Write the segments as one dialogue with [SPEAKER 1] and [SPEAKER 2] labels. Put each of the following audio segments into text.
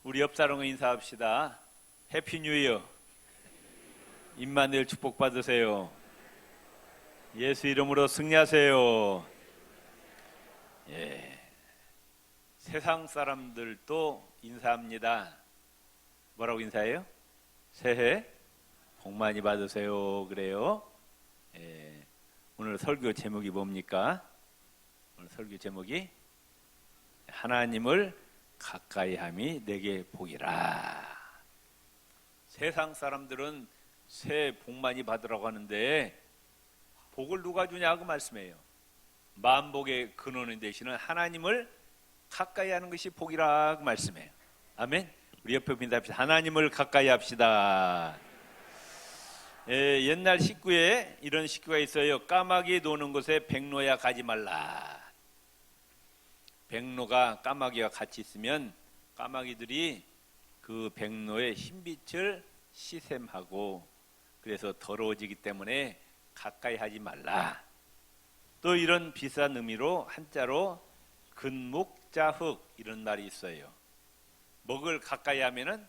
[SPEAKER 1] 우리 옆 사람과 인사합시다. 해피 뉴 이어. 임마누엘 축복 받으세요. 예수 이름으로 승리하세요. 예. 세상 사람들도 인사합니다. 뭐라고 인사해요? 새해 복 많이 받으세요. 그래요. 예. 오늘 설교 제목이 뭡니까? 오늘 설교 제목이 하나님을 가까이 함이 내게 복이라. 세상 사람들은 새해 복 많이 받으라고 하는데 복을 누가 주냐고 말씀해요. 만복의 근원이 되시는 하나님을 가까이 하는 것이 복이라고 말씀해요. 아멘. 우리 옆에 인사합시다. 하나님을 가까이 합시다. 옛날 식구에 이런 식구가 있어요. 까마귀 노는 곳에 백로야 가지 말라. 백로가 까마귀와 같이 있으면 까마귀들이 그 백로의 흰빛을 시샘하고 그래서 더러워지기 때문에 가까이 하지 말라. 또 이런 비슷한 의미로 한자로 근묵자흑 이런 말이 있어요. 먹을 가까이 하면은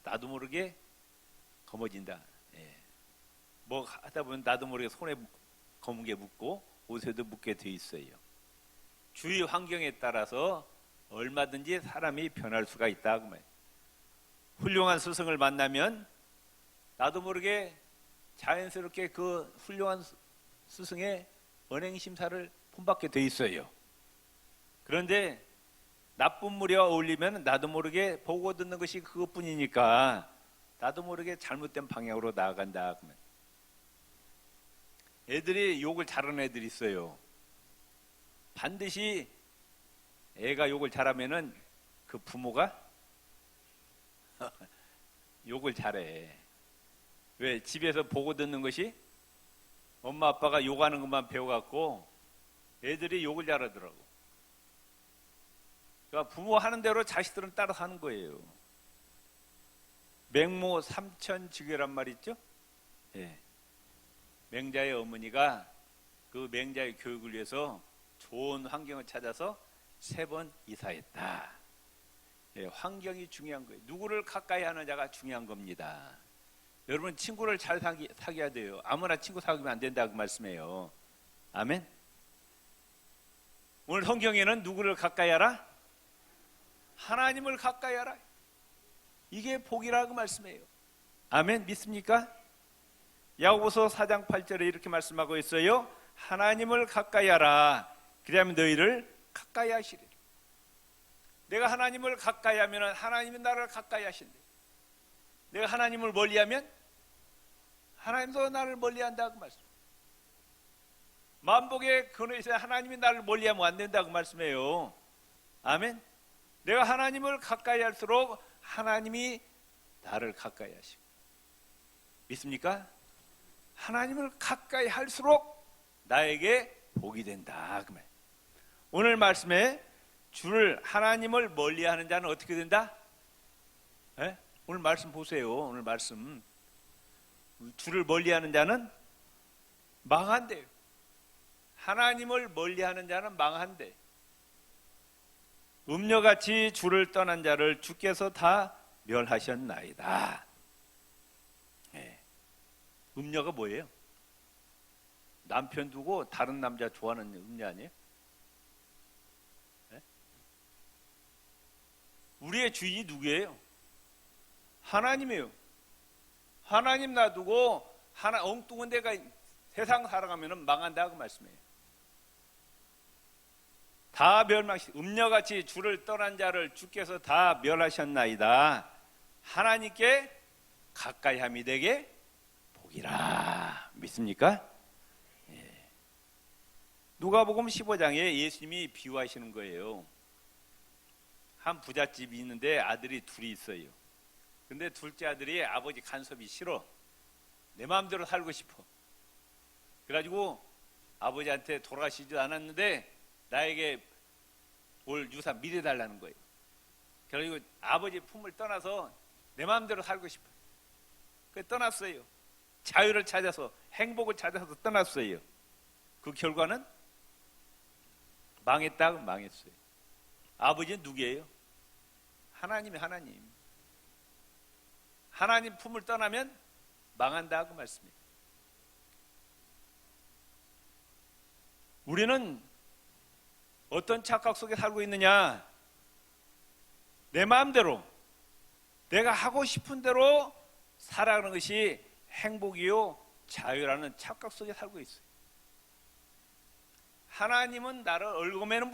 [SPEAKER 1] 나도 모르게 검어진다. 뭐 하다 보면 나도 모르게 손에 검은 게 묻고 옷에도 묻게 돼 있어요. 주위 환경에 따라서 얼마든지 사람이 변할 수가 있다. 훌륭한 스승을 만나면 나도 모르게 자연스럽게 그 훌륭한 스승의 언행심사를 본받게 돼 있어요. 그런데 나쁜 무리와 어울리면 나도 모르게 보고 듣는 것이 그것뿐이니까 나도 모르게 잘못된 방향으로 나아간다. 애들이 욕을 잘하는 애들이 있어요. 반드시 애가 욕을 잘하면은 그 부모가 욕을 잘해. 왜? 집에서 보고 듣는 것이 엄마 아빠가 욕하는 것만 배워갖고 애들이 욕을 잘하더라고. 그러니까 부모 하는 대로 자식들은 따라서 하는 거예요. 맹모 삼천지교란 말이 있죠? 예. 맹자의 어머니가 그 맹자의 교육을 위해서 좋은 환경을 찾아서 3번 이사했다. 예, 환경이 중요한 거예요. 누구를 가까이 하느냐가 중요한 겁니다. 여러분 친구를 잘 사귀어야 돼요. 아무나 친구 사귀면 안 된다고 말씀해요. 아멘. 오늘 성경에는 누구를 가까이 하라? 하나님을 가까이 하라. 이게 복이라고 말씀해요. 아멘. 믿습니까? 야고보서 4장 8절에 이렇게 말씀하고 있어요. 하나님을 가까이 하라. 그래야면 너희를 가까이 하시리라. 내가 하나님을 가까이 하면 하나님이 나를 가까이 하신대. 내가 하나님을 멀리하면 하나님도 나를 멀리한다고 말씀. 만복의 근원에서 하나님이 나를 멀리하면 안 된다고 말씀해요. 아멘. 내가 하나님을 가까이 할수록 하나님이 나를 가까이 하시고. 믿습니까? 하나님을 가까이 할수록 나에게 복이 된다. 그 말. 오늘 말씀에 주를 하나님을 멀리하는 자는 어떻게 된다? 오늘 말씀 보세요. 오늘 말씀 주를 멀리하는 자는 망한대요. 하나님을 멀리하는 자는 망한대. 음녀같이 주를 떠난 자를 주께서 다 멸하셨나이다. 음녀가 뭐예요? 남편 두고 다른 남자 좋아하는 음녀 아니에요? 우리의 주인이 누구예요? 하나님이에요. 하나님 놔두고 엉뚱한 데가 세상 살아가면 망한다고 말씀해요. 다 멸망시 음녀같이 주를 떠난 자를 주께서 다 멸하셨나이다. 하나님께 가까이 함이 되게 복이라. 믿습니까? 누가복음 15장에 예수님이 비유하시는 거예요. 한 부잣집이 있는데 아들이 둘이 있어요. 근데 둘째 아들이 아버지 간섭이 싫어. 내 마음대로 살고 싶어. 그래가지고 아버지한테 돌아가시지도 않았는데 나에게 올 유산 미래달라는 거예요. 그래가지고 아버지 품을 떠나서 내 마음대로 살고 싶어. 그래서 떠났어요. 자유를 찾아서 행복을 찾아서 떠났어요. 그 결과는 망했다고 망했어요. 아버지는 누구예요? 하나님이 하나님. 하나님 품을 떠나면 망한다 그 말씀이에요. 우리는 어떤 착각 속에 살고 있느냐? 내 마음대로 내가 하고 싶은 대로 살아가는 것이 행복이요 자유라는 착각 속에 살고 있어요. 하나님은 나를 얽어매는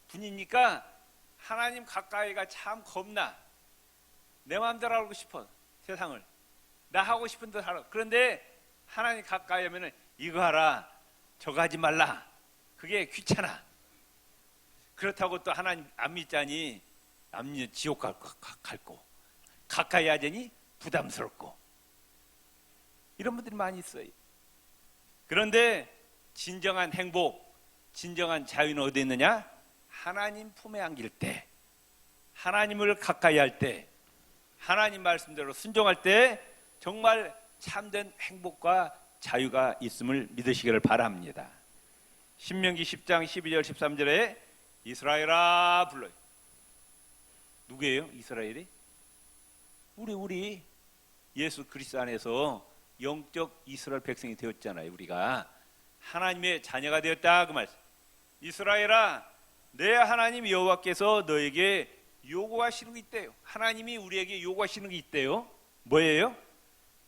[SPEAKER 1] 분이니까 하나님 가까이가 참 겁나. 내 마음대로 하고 싶어 세상을. 나 하고 싶은 대로 하라. 그런데 하나님 가까이 하면 이거 하라 저거 하지 말라. 그게 귀찮아. 그렇다고 또 하나님 안 믿자니 안 믿으면 지옥 갈 거. 가까이 하자니 부담스럽고. 이런 분들이 많이 있어요. 그런데 진정한 행복, 진정한 자유는 어디 있느냐? 하나님 품에 안길 때, 하나님을 가까이 할 때, 하나님 말씀대로 순종할 때 정말 참된 행복과 자유가 있음을 믿으시기를 바랍니다. 신명기 10장 12절 13절에 이스라엘아 불러요. 누구예요? 이스라엘이? 우리 예수 그리스도 안에서 영적 이스라엘 백성이 되었잖아요. 우리가 하나님의 자녀가 되었다 그 말씀. 이스라엘아 내 하나님 여호와께서 너에게 요구하시는 게 있대요. 하나님이 우리에게 요구하시는 게 있대요. 뭐예요?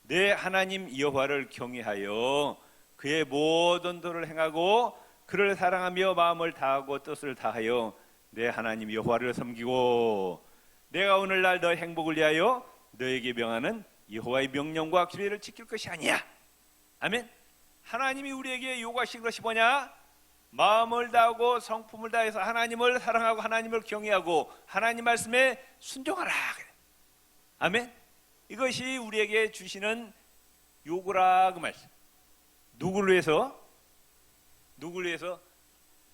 [SPEAKER 1] 내 하나님 여호와를 경외하여 그의 모든 도를 행하고 그를 사랑하며 마음을 다하고 뜻을 다하여 내 하나님 여호와를 섬기고 내가 오늘날 너의 행복을 위하여 너에게 명하는 여호와의 명령과 규례를 지킬 것이 아니야. 아멘. 하나님이 우리에게 요구하신 것이 뭐냐? 마음을 다하고 성품을 다해서 하나님을 사랑하고 하나님을 경외하고 하나님 말씀에 순종하라. 아멘. 이것이 우리에게 주시는 요구라 그 말씀. 누구를 위해서?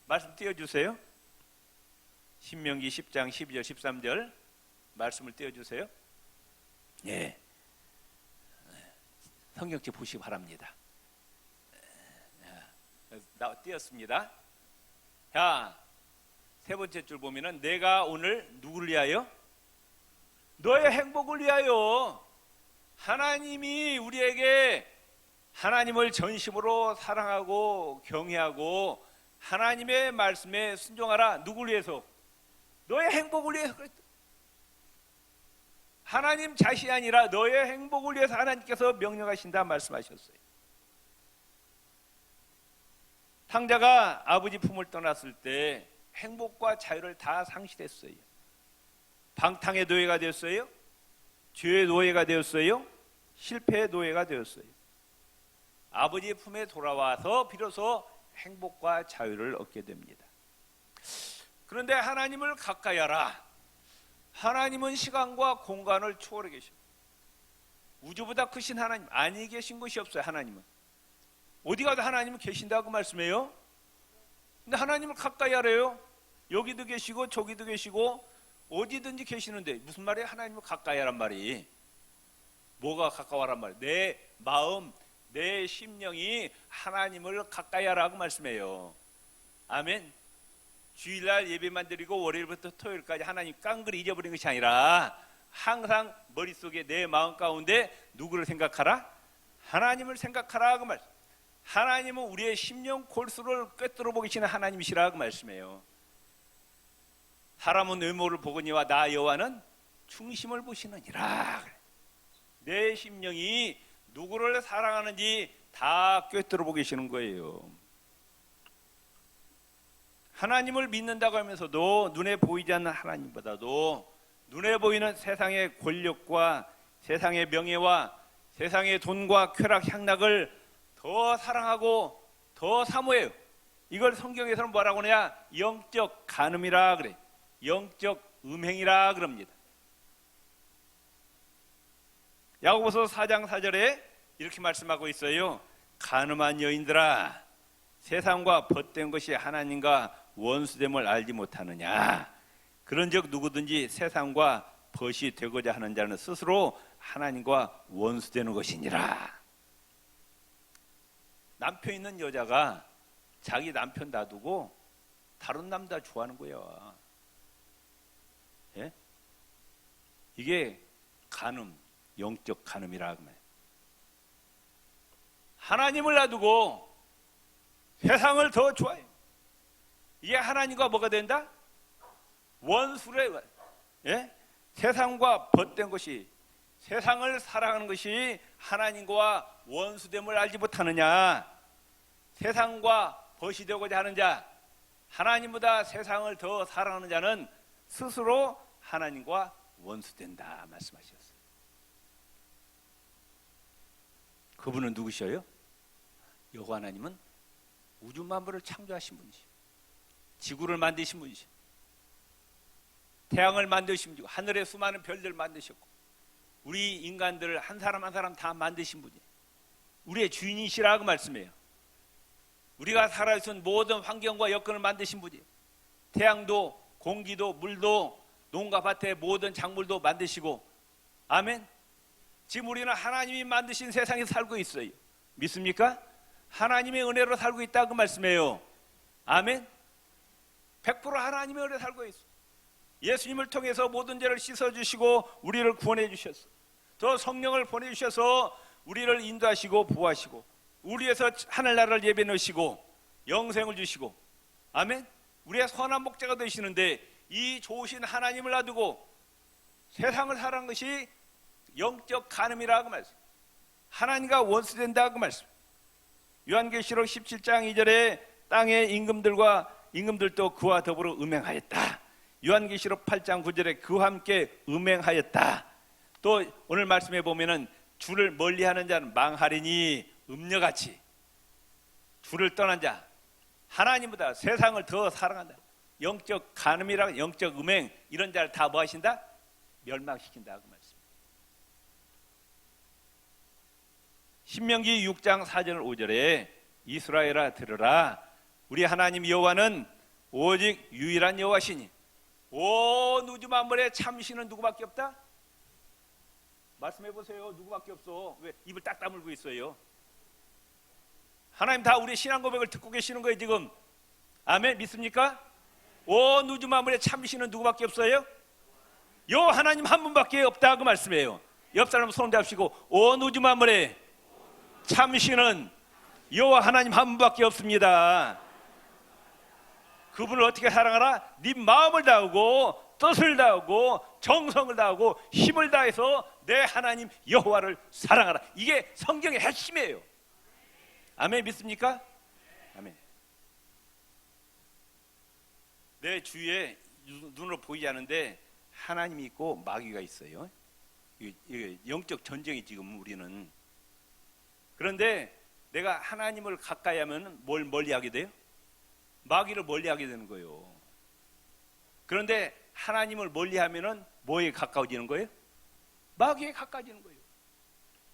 [SPEAKER 1] 말씀 띄워주세요. 신명기 10장 12절 13절 말씀을 띄워주세요. 예. 성경책 보시기 바랍니다. 띄었습니다. 자, 세 번째 줄 보면은 내가 오늘 누구를 위하여? 너의 행복을 위하여. 하나님이 우리에게 하나님을 전심으로 사랑하고 경외하고 하나님의 말씀에 순종하라. 누구를 위해서? 너의 행복을 위해서 그랬다. 하나님 자신이 아니라 너의 행복을 위해서 하나님께서 명령하신다 말씀하셨어요. 탕자가 아버지 품을 떠났을 때 행복과 자유를 다 상실했어요. 방탕의 노예가 되었어요. 죄의 노예가 되었어요. 실패의 노예가 되었어요. 아버지의 품에 돌아와서 비로소 행복과 자유를 얻게 됩니다. 그런데 하나님을 가까이 하라. 하나님은 시간과 공간을 초월해 계십니다. 우주보다 크신 하나님, 아니 계신 곳이 없어요. 하나님은 어디 가도 하나님은 계신다고 말씀해요. 근데 하나님을 가까이 하래요. 여기도 계시고 저기도 계시고 어디든지 계시는데 무슨 말이에요? 하나님을 가까이 하란 말이. 뭐가 가까워란 말이에요? 내 마음, 내 심령이 하나님을 가까이 하라고 말씀해요. 아멘. 주일날 예배만 드리고 월요일부터 토요일까지 하나님 깡그리 잊어버린 것이 아니라 항상 머릿속에 내 마음 가운데 누구를 생각하라? 하나님을 생각하라 그 말씀. 하나님은 우리의 심령 골수를 꿰뚫어 보시는 하나님이시라 그 말씀이에요. 사람은 외모를 보거니와 나 여호와는 중심을 보시느니라. 내 심령이 누구를 사랑하는지 다 꿰뚫어 보고 계시는 거예요. 하나님을 믿는다고 하면서도 눈에 보이지 않는 하나님보다도 눈에 보이는 세상의 권력과 세상의 명예와 세상의 돈과 쾌락 향락을 더 사랑하고 더 사모해요. 이걸 성경에서는 뭐라고 하냐? 영적 간음이라 그래. 영적 음행이라 그럽니다. 야고보서 4장 4절에 이렇게 말씀하고 있어요. 간음한 여인들아, 세상과 벗된 것이 하나님과 원수됨을 알지 못하느냐. 그런즉 누구든지 세상과 벗이 되고자 하는 자는 스스로 하나님과 원수되는 것이니라. 남편 있는 여자가 자기 남편 놔두고 다른 남자 좋아하는 거예요. 예? 이게 간음, 영적 간음이라 하면 하나님을 놔두고 세상을 더 좋아해. 이게 하나님과 뭐가 된다? 원수래. 예? 세상과 벗된 것이, 세상을 사랑하는 것이 하나님과 원수됨을 알지 못하느냐? 세상과 벗이 되고자 하는 자, 하나님보다 세상을 더 사랑하는 자는 스스로 하나님과 원수된다 말씀하셨어요. 그분은 누구셔요? 여호와 하나님은 우주 만물을 창조하신 분이시오. 지구를 만드신 분이시오. 태양을 만드신 분이고 하늘의 수많은 별들을 만드셨고 우리 인간들을 한 사람 한 사람 다 만드신 분이에요. 우리의 주인이시라고 말씀해요. 우리가 살아있는 모든 환경과 여건을 만드신 분이에요. 태양도 공기도 물도 농가 밭의 모든 작물도 만드시고, 아멘. 지금 우리는 하나님이 만드신 세상에 살고 있어요. 믿습니까? 하나님의 은혜로 살고 있다고 말씀해요. 아멘. 100% 하나님의 은혜로 살고 있어요. 예수님을 통해서 모든 죄를 씻어주시고 우리를 구원해 주셨어요. 또 성령을 보내주셔서 우리를 인도하시고 보호하시고 우리에서 하늘나라를 예비해 놓으시고 영생을 주시고, 아멘. 우리의 선한 목자가 되시는데 이 좋으신 하나님을 놔두고 세상을 살아가는 것이 영적 간음이라고 말씀. 하나님과 원수된다고 말씀. 요한계시록 17장 2절에 땅의 임금들도 그와 더불어 음행하였다. 요한계시록 8장 9절에 그와 함께 음행하였다. 또 오늘 말씀해 보면은 주를 멀리하는 자는 망하리니 음녀같이, 주를 떠난 자, 하나님보다 세상을 더 사랑한다. 영적 간음이랑 영적 음행 이런 자를 다 뭐 하신다? 멸망시킨다 그 말씀. 신명기 6장 4절 5절에 이스라엘아 들으라, 우리 하나님 여호와는 오직 유일한 여호와시니 온 우주 만물에 참신은 누구밖에 없다? 말씀해 보세요. 누구밖에 없어. 왜 입을 딱 다물고 있어요? 하나님 다 우리 신앙 고백을 듣고 계시는 거예요 지금. 아멘. 믿습니까? 온 우주 만물에 참신은 누구밖에 없어요? 요 하나님 한 분밖에 없다 그 말씀이에요. 옆 사람 손 잡으시고 온 우주 만물에 참신은 여호와 하나님 한 분밖에 없습니다. 그분을 어떻게 사랑하라? 네 마음을 다하고 뜻을 다하고 정성을 다하고 힘을 다해서 내 하나님 여호와를 사랑하라. 이게 성경의 핵심이에요. 아멘. 믿습니까? 아멘. 내 주위에 눈으로 보이지 않는데 하나님이 있고 마귀가 있어요. 이게 영적 전쟁이 지금 우리는. 그런데 내가 하나님을 가까이 하면 뭘 멀리하게 돼요? 마귀를 멀리하게 되는 거예요. 그런데 하나님을 멀리하면은 뭐에 가까워지는 거예요? 마귀에 가까워지는 거예요.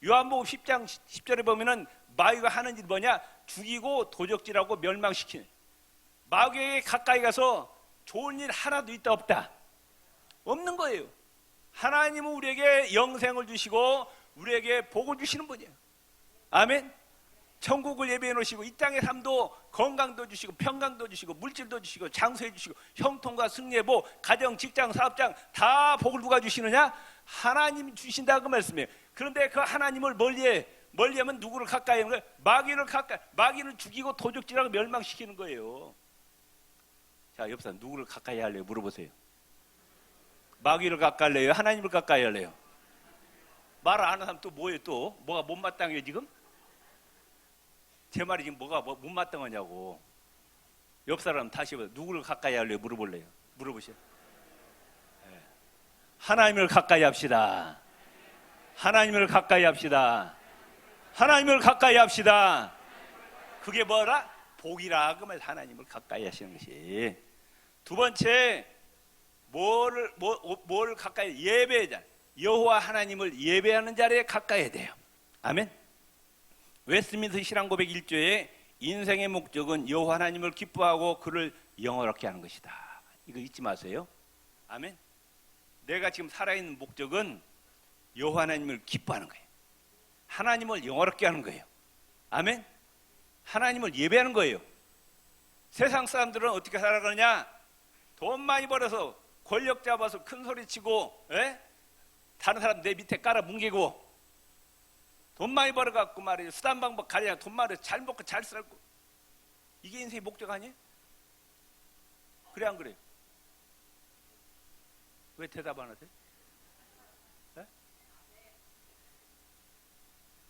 [SPEAKER 1] 요한복음 10장 10절에 보면은 마귀가 하는 일 뭐냐? 죽이고 도적질하고 멸망시키는. 마귀에게 가까이 가서 좋은 일 하나도 있다 없다? 없는 거예요. 하나님은 우리에게 영생을 주시고 우리에게 복을 주시는 분이에요. 아멘. 천국을 예비해 놓으시고 이 땅의 삶도 건강도 주시고 평강도 주시고 물질도 주시고 장수해 주시고 형통과 승리보 가정 직장 사업장 다 복을 누가 주시느냐? 하나님이 주신다고 말씀해요. 그런데 그 하나님을 멀리하면 누구를 가까이 하는 거예요? 마귀를 가까이. 마귀를 죽이고 도적질하고 멸망시키는 거예요. 자, 옆 사람 누구를 가까이 할래요? 물어보세요. 마귀를 가까이 할래요? 하나님을 가까이 할래요? 말 안 하는 사람 또 뭐예요? 또 뭐가 못마땅해요 지금? 제 말이 지금 뭐가 못마땅하냐고. 옆 사람 다시 누구를 가까이 할래요? 물어볼래요? 물어보세요. 네. 하나님을 가까이 합시다. 하나님을 가까이 합시다. 하나님을 가까이 합시다. 그게 뭐라? 복이라. 그러면 하나님을 가까이 하시는 것이. 두 번째, 뭘 가까이? 예배자. 여호와 하나님을 예배하는 자리에 가까이 해야 돼요. 아멘. 웨스트민스터 신앙 고백 1조에 인생의 목적은 여호와 하나님을 기뻐하고 그를 영원하게 하는 것이다. 이거 잊지 마세요. 아멘. 내가 지금 살아있는 목적은 여호와 하나님을 기뻐하는 거예요. 하나님을 영원하게 하는 거예요. 아멘. 하나님을 예배하는 거예요. 세상 사람들은 어떻게 살아가느냐? 돈 많이 벌어서 권력 잡아서 큰 소리 치고 다른 사람 내 밑에 깔아 뭉개고 돈 많이 벌어갖고 말이에요. 수단 방법 가리냐 돈 많이 잘 먹고 잘 살고 이게 인생의 목적 아니에요? 그래 안 그래요? 왜 대답 안 하세요? 네?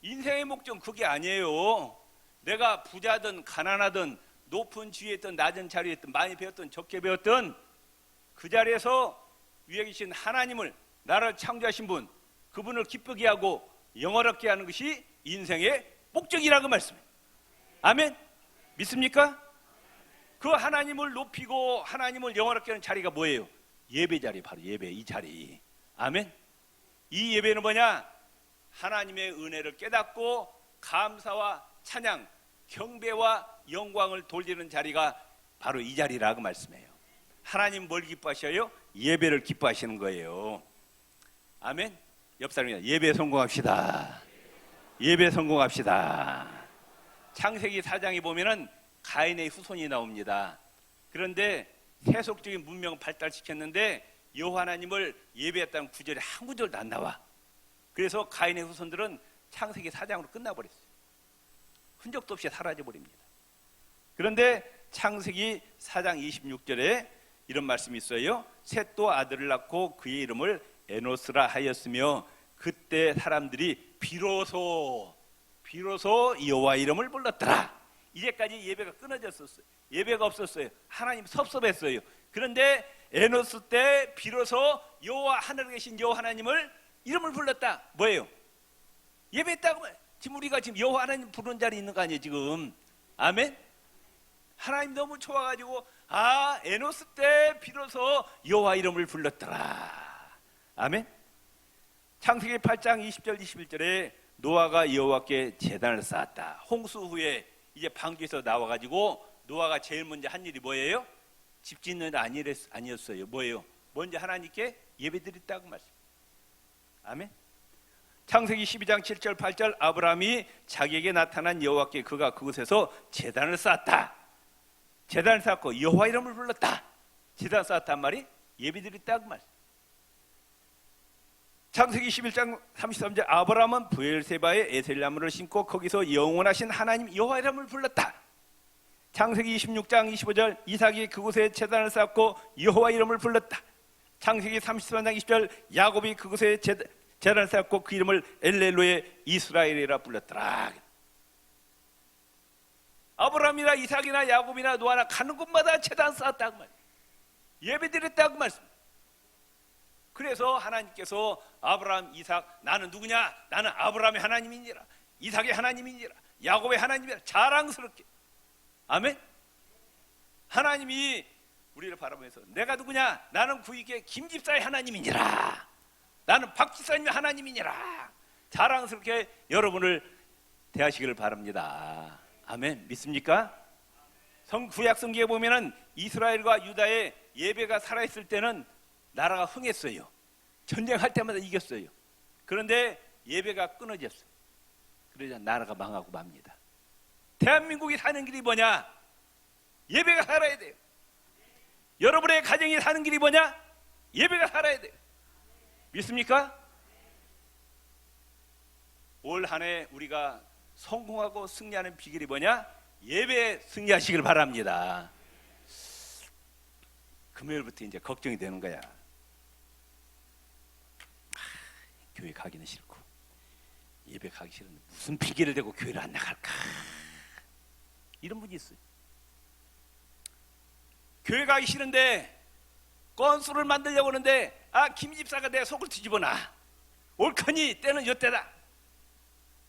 [SPEAKER 1] 인생의 목적은 그게 아니에요. 내가 부자든 가난하든 높은 지위에 있든 낮은 자리에 있든 많이 배웠든 적게 배웠든 그 자리에서 위에 계신 하나님을 나를 창조하신 분 그분을 기쁘게 하고 영화롭게 하는 것이 인생의 목적이라고 말씀해요. 아멘? 믿습니까? 그 하나님을 높이고 하나님을 영화롭게 하는 자리가 뭐예요? 예배 자리, 바로 예배 이 자리. 아멘? 이 예배는 뭐냐? 하나님의 은혜를 깨닫고 감사와 찬양, 경배와 영광을 돌리는 자리가 바로 이 자리라고 말씀해요. 하나님 뭘 기뻐하셔요? 예배를 기뻐하시는 거예요. 아멘? 옆 사람이 예배 성공합시다. 예배 성공합시다. 창세기 4장에 보면은 가인의 후손이 나옵니다. 그런데 세속적인 문명을 발달시켰는데 여호와 하나님을 예배했다는 구절이 한 구절도 안 나와. 그래서 가인의 후손들은 창세기 4장으로 끝나버렸어요. 흔적도 없이 사라져버립니다. 그런데 창세기 4장 26절에 이런 말씀이 있어요. 셋도 아들을 낳고 그의 이름을 에노스라 하였으며 그때 사람들이 비로소 여호와 이름을 불렀더라. 이제까지 예배가 끊어졌었어요. 예배가 없었어요. 하나님 섭섭했어요. 그런데 에노스 때 비로소 여호와 하늘에 계신 여호와 하나님을 이름을 불렀다. 뭐예요? 예배했다고. 지금 우리가 지금 여호와 하나님 부르는 자리에 있는 거 아니에요 지금. 아멘. 하나님 너무 좋아가지고 에노스 때 비로소 여호와 이름을 불렀더라. 아멘. 창세기 8장 20절 21절에 노아가 여호와께 제단을 쌓았다. 홍수 후에 이제 방주에서 나와가지고 노아가 제일 먼저 한 일이 뭐예요? 집 짓는 일 아니었어요. 뭐예요? 먼저 하나님께 예배드렸다고 말씀. 아멘. 창세기 12장 7절 8절 아브라함이 자기에게 나타난 여호와께 그가 그곳에서 제단을 쌓았다. 제단을 쌓고 여호와 이름을 불렀다. 제단 쌓았단 말이 예배드렸다고 말씀. 창세기 11장 33절 아브라함은 브엘세바에 에셀나무를 심고 거기서 영원하신 하나님 여호와 이름을 불렀다. 창세기 26장 25절 이삭이 그곳에 제단을 쌓고 여호와 이름을 불렀다. 창세기 33장 20절 야곱이 그곳에 제단을 쌓고 그 이름을 엘렐로에 이스라엘이라 불렀더라. 아브라함이나 이삭이나 야곱이나 노아나 가는 곳마다 제단 쌓았다고 말이에요. 예배드렸다고 말씀. 그래서 하나님께서 아브라함, 이삭 나는 누구냐? 나는 아브라함의 하나님이니라, 이삭의 하나님이니라, 야곱의 하나님이라 자랑스럽게. 아멘. 하나님이 우리를 바라보면서 내가 누구냐? 나는 구익의 김집사의 하나님이니라, 나는 박집사님의 하나님이니라 자랑스럽게 여러분을 대하시기를 바랍니다. 아멘. 믿습니까? 구약 성경에 보면은 이스라엘과 유다의 예배가 살아있을 때는 나라가 흥했어요. 전쟁할 때마다 이겼어요. 그런데 예배가 끊어졌어요. 그러자 나라가 망하고 맙니다. 대한민국이 사는 길이 뭐냐? 예배가 살아야 돼요. 여러분의 가정이 사는 길이 뭐냐? 예배가 살아야 돼요. 믿습니까? 올 한 해 우리가 성공하고 승리하는 비결이 뭐냐? 예배에 승리하시길 바랍니다. 금요일부터 이제 걱정이 되는 거야. 교회 가기는 싫고 예배 가기 싫은데 무슨 핑계를 대고 교회를 안 나갈까? 이런 분이 있어요. 교회 가기 싫은데 건수를 만들려고 하는데 김집사가 내 속을 뒤집어놔. 옳거니 때는 요때다.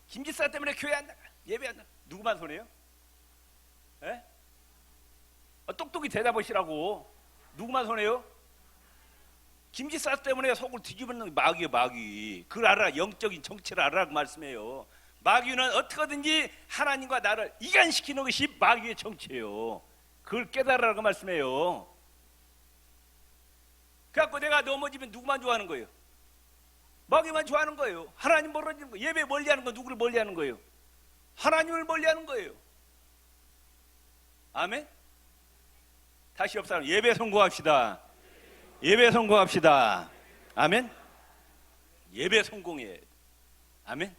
[SPEAKER 1] 김집사 때문에 교회 안 나가, 예배 안 나가. 누구만 손해요? 에? 똑똑히 대답하시라고. 누구만 손해요? 김집사 때문에 속을 뒤집어놓는 마귀예요. 마귀. 그걸 알아. 영적인 정체를 알아라고 말씀해요. 마귀는 어떻게든지 하나님과 나를 이간시키는 것이 마귀의 정체예요. 그걸 깨달으라고 말씀해요. 그래갖고 내가 넘어지면 누구만 좋아하는 거예요? 마귀만 좋아하는 거예요. 하나님 멀어지는 거예요. 예배 멀리하는 거 누구를 멀리하는 거예요? 하나님을 멀리하는 거예요. 아멘. 다시 옆 사람 예배 성공합시다. 예배 성공합시다. 아멘. 예배 성공해야 돼. 아멘.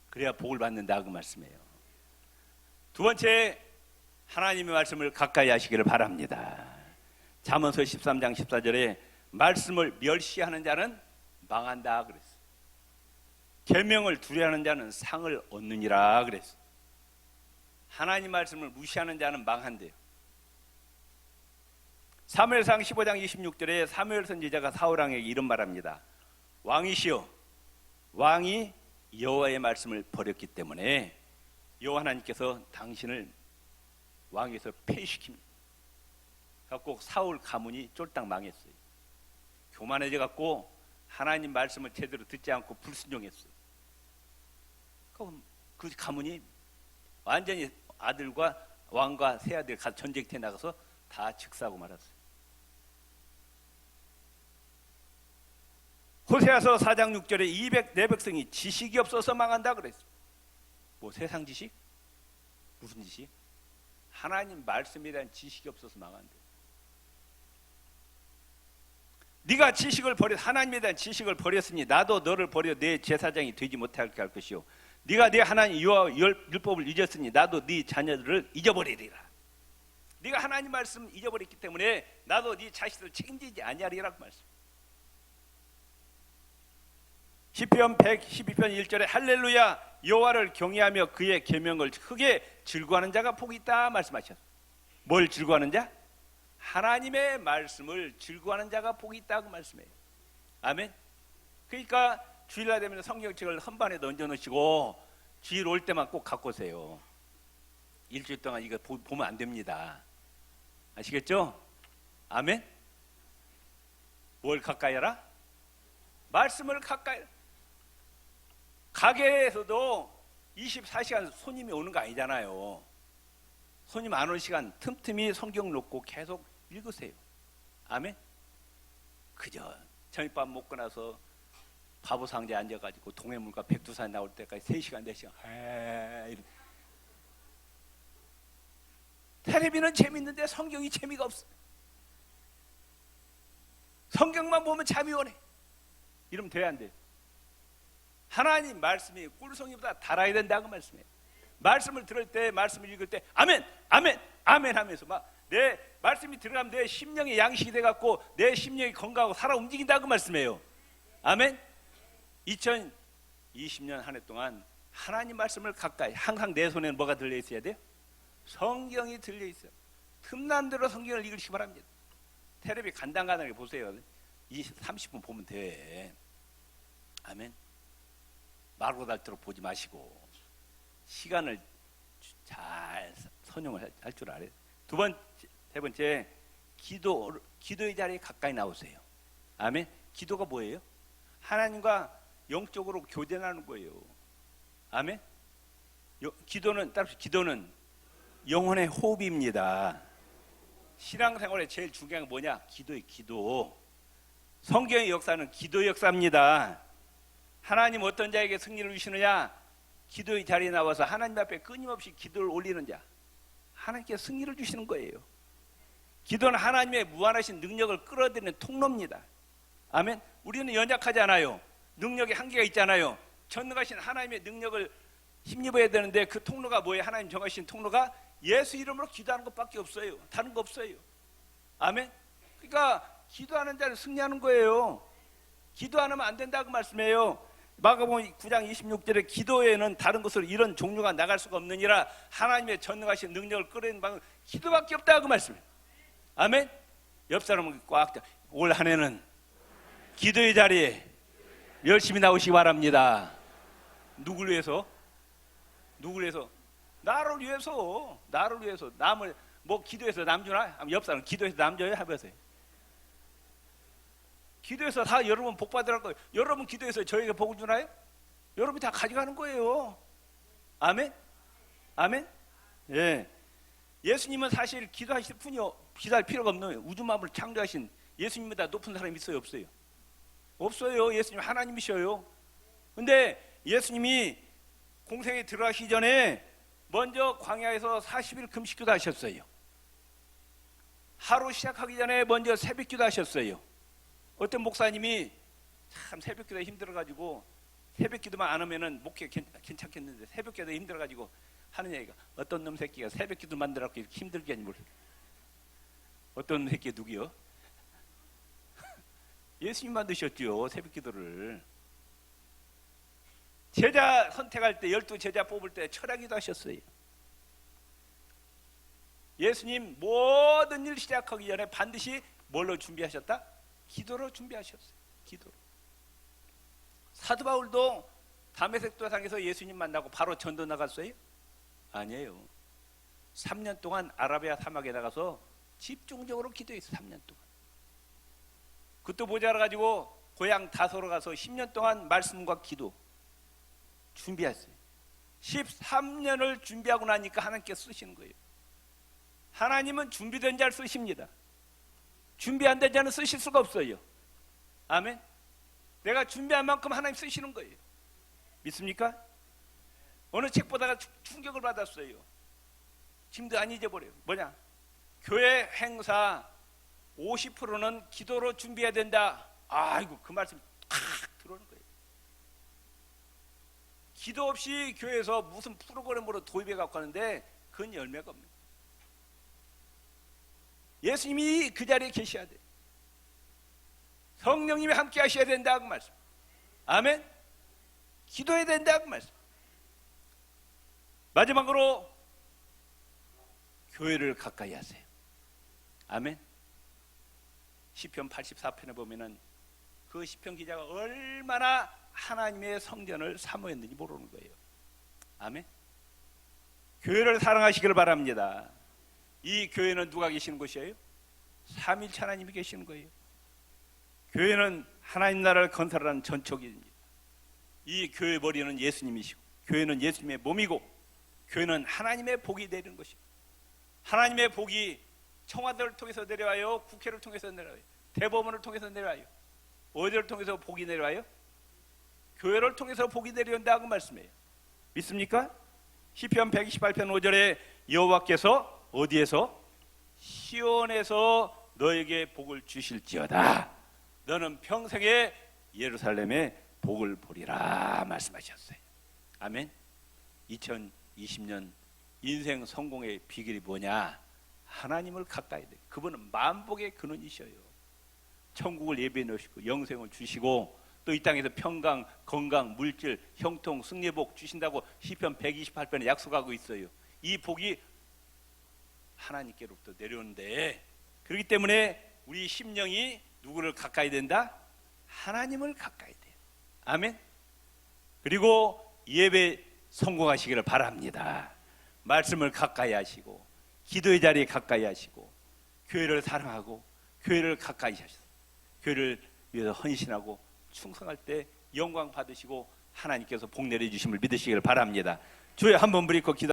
[SPEAKER 1] 그래야 복을 받는다 그 말씀이에요. 두 번째, 하나님의 말씀을 가까이 하시기를 바랍니다. 잠언서 13장 14절에 말씀을 멸시하는 자는 망한다 그랬어. 계명을 두려워하는 자는 상을 얻느니라 그랬어. 하나님 말씀을 무시하는 자는 망한대요. 사무엘상 15장 26절에 사무엘 선지자가 사울왕에게 이런 말합니다. 왕이시여, 왕이 여호와의 말씀을 버렸기 때문에 여호와 하나님께서 당신을 왕에서 폐위시킵니다. 갖고 사울 가문이 쫄딱 망했어요. 교만해져 갖고 하나님 말씀을 제대로 듣지 않고 불순종했어요. 그 가문이 완전히 아들과 왕과 세 아들 가서 전쟁터에 나가서 다 즉사하고 말았어요. 호세아서 4장 6절에 내 백성이 지식이 없어서 망한다 그랬어요. 뭐 세상 지식? 무슨 지식? 하나님 말씀에 대한 지식이 없어서 망한대. 네가 지식을 버려 하나님에 대한 지식을 버렸으니 나도 너를 버려 내 제사장이 되지 못하게 할 것이요. 네가 내 하나님 여호와 율법을 잊었으니 나도 네 자녀들을 잊어버리리라. 네가 하나님 말씀 잊어버렸기 때문에 나도 네 자식들을 책임지지 아니하리라고 말씀. 시편 112편 1절에 할렐루야 여호와를 경외하며 그의 계명을 크게 즐거워하는 자가 복이 있다 말씀하셨어요. 뭘 즐거워하는 자? 하나님의 말씀을 즐거워하는 자가 복이 있다고 말씀해요. 아멘. 그러니까 주일날 되면 성경책을 헌반에 던져놓으시고 주일 올 때만 꼭 갖고 오세요. 일주일 동안 이거 보면 안 됩니다. 아시겠죠? 아멘. 뭘 가까이 하라? 말씀을 가까이. 가게에서도 24시간 손님이 오는 거 아니잖아요. 손님 안 오는 시간 틈틈이 성경 놓고 계속 읽으세요. 아멘. 그저 저녁밥 먹고 나서 바보 상자에 앉아가지고 동해물과 백두산 나올 때까지 3시간 4시간 텔레비는 재밌는데 성경이 재미가 없어. 성경만 보면 잠이 오네. 이러면 돼야 안 돼. 하나님 말씀이 꿀송이보다 달아야 된다고 말씀해요. 말씀을 들을 때, 말씀을 읽을 때 아멘, 아멘, 아멘 하면서 막 내 말씀이 들어가면 내 심령의 양식이 돼갖고 내 심령이 건강하고 살아 움직인다고 말씀해요. 아멘. 2020년 한 해 동안 하나님 말씀을 가까이, 항상 내 손에는 뭐가 들려있어야 돼요? 성경이 들려있어요. 틈난 대로 성경을 읽으시기 바랍니다. 텔레비 간단하게 보세요. 30분 보면 돼. 아멘. 말고 닳도록 보지 마시고 시간을 잘 선용을 할 줄 알아요. 세 번째, 기도의 자리에 가까이 나오세요. 아멘. 기도가 뭐예요? 하나님과 영적으로 교제하는 거예요. 아멘. 기도는 영혼의 호흡입니다. 신앙생활에 제일 중요한 게 뭐냐? 기도의 기도. 성경의 역사는 기도의 역사입니다. 하나님 어떤 자에게 승리를 주시느냐? 기도의 자리에 나와서 하나님 앞에 끊임없이 기도를 올리는 자, 하나님께 승리를 주시는 거예요. 기도는 하나님의 무한하신 능력을 끌어들이는 통로입니다. 아멘. 우리는 연약하지 않아요. 능력에 한계가 있잖아요. 전능하신 하나님의 능력을 힘입어야 되는데 그 통로가 뭐예요? 하나님 정하신 통로가 예수 이름으로 기도하는 것밖에 없어요. 다른 거 없어요. 아멘. 그러니까 기도하는 자는 승리하는 거예요. 기도 안 하면 안 된다고 말씀해요. 마가복음 9장 26절에 기도에는 다른 것으로 이런 종류가 나갈 수가 없느니라 하나님의 전능하신 능력을 끌어내는 방은 기도밖에 없다고 말씀해요. 아멘. 옆 사람은 꽉 올 한 해는 기도의 자리에 열심히 나오시기 바랍니다. 누구를 위해서? 누구를 위해서? 나를 위해서. 나를 위해서. 남을 뭐 기도해서 남 주나? 옆 사람 기도해서 남 줘요? 해보세요. 기도해서 다 여러분 복 받으라는 거예요. 여러분 기도해서 저에게 복을 주나요? 여러분이 다 가져가는 거예요. 아멘? 아멘? 예. 예수님은 사실 기도하실 뿐이요. 기도할 필요가 없는 우주만물을 창조하신 예수님보다 높은 사람이 있어요? 없어요? 없어요. 예수님 하나님이셔요. 근데 예수님이 공생에 들어가시기 전에 먼저 광야에서 40일 금식기도 하셨어요. 하루 시작하기 전에 먼저 새벽기도 하셨어요. 어떤 목사님이 참 새벽기도 힘들어가지고 새벽기도만 안 하면은 목회 괜찮겠는데 새벽기도 힘들어가지고 하는 얘기가 어떤 놈 새끼가 새벽기도 만들어갖고 이렇게 힘들게 하니 모르. 어떤 놈 새끼 누구요? 예수님 만드셨죠 새벽기도를. 제자 선택할 때 12제자 뽑을 때 철학기도 하셨어요. 예수님 모든 일 시작하기 전에 반드시 뭘로 준비하셨다? 기도로 준비하셨어요. 기도로. 사도 바울도 다메섹 도상에서 예수님 만나고 바로 전도 나갔어요? 아니에요. 3년 동안 아라비아 사막에 나가서 집중적으로 기도했어요. 3년 동안. 그것도 모자라가지고 고향 다소로 가서 10년 동안 말씀과 기도 준비했어요. 13년을 준비하고 나니까 하나님께 쓰시는 거예요. 하나님은 준비된 자를 쓰십니다. 준비 안 된 자는 쓰실 수가 없어요. 아멘. 내가 준비한 만큼 하나님 쓰시는 거예요. 믿습니까? 어느 책 보다가 충격을 받았어요. 지금도 안 잊어버려요. 뭐냐? 교회 행사 50%는 기도로 준비해야 된다. 아이고 그 말씀 탁 들어오는 거예요. 기도 없이 교회에서 무슨 프로그램으로 도입해 갖고 하는데 그건 열매가 없는 거예요. 예수님이 그 자리에 계셔야 돼요. 성령님이 함께 하셔야 된다 그 말씀. 아멘. 기도해야 된다 그 말씀. 마지막으로 교회를 가까이 하세요. 아멘. 시편 84편에 보면은 그 시편 기자가 얼마나 하나님의 성전을 사모했는지 모르는 거예요. 아멘. 교회를 사랑하시기를 바랍니다. 이 교회는 누가 계시는 곳이에요? 삼위일체 하나님이 계시는 거예요. 교회는 하나님 나라를 건설하는 전초기입니다. 이 교회 머리는 예수님이시고 교회는 예수님의 몸이고 교회는 하나님의 복이 내리는 것이고 하나님의 복이 청와대를 통해서 내려와요? 국회를 통해서 내려와요? 대법원을 통해서 내려와요? 어디를 통해서 복이 내려와요? 교회를 통해서 복이 내려온다고 말씀해요. 믿습니까? 시편 128편 5절에 여호와께서 어디에서? 시온에서 너에게 복을 주실지어다. 너는 평생에 예루살렘에 복을 보리라 말씀하셨어요. 아멘. 2020년 인생 성공의 비결이 뭐냐? 하나님을 가까이 돼. 그분은 만복의 근원이셔요. 천국을 예비해 놓으시고 영생을 주시고 또 이 땅에서 평강, 건강, 물질, 형통, 승리복 주신다고 시편 128편에 약속하고 있어요. 이 복이 하나님께로부터 내려오는데 그렇기 때문에 우리 심령이 누구를 가까이 된다? 하나님을 가까이 돼요. 아멘. 그리고 예배 성공하시기를 바랍니다. 말씀을 가까이 하시고 기도의 자리에 가까이 하시고 교회를 사랑하고 교회를 가까이 하셔서 교회를 위해서 헌신하고 충성할 때 영광 받으시고 하나님께서 복 내려주심을 믿으시기를 바랍니다. 주여 한번 부리고 기도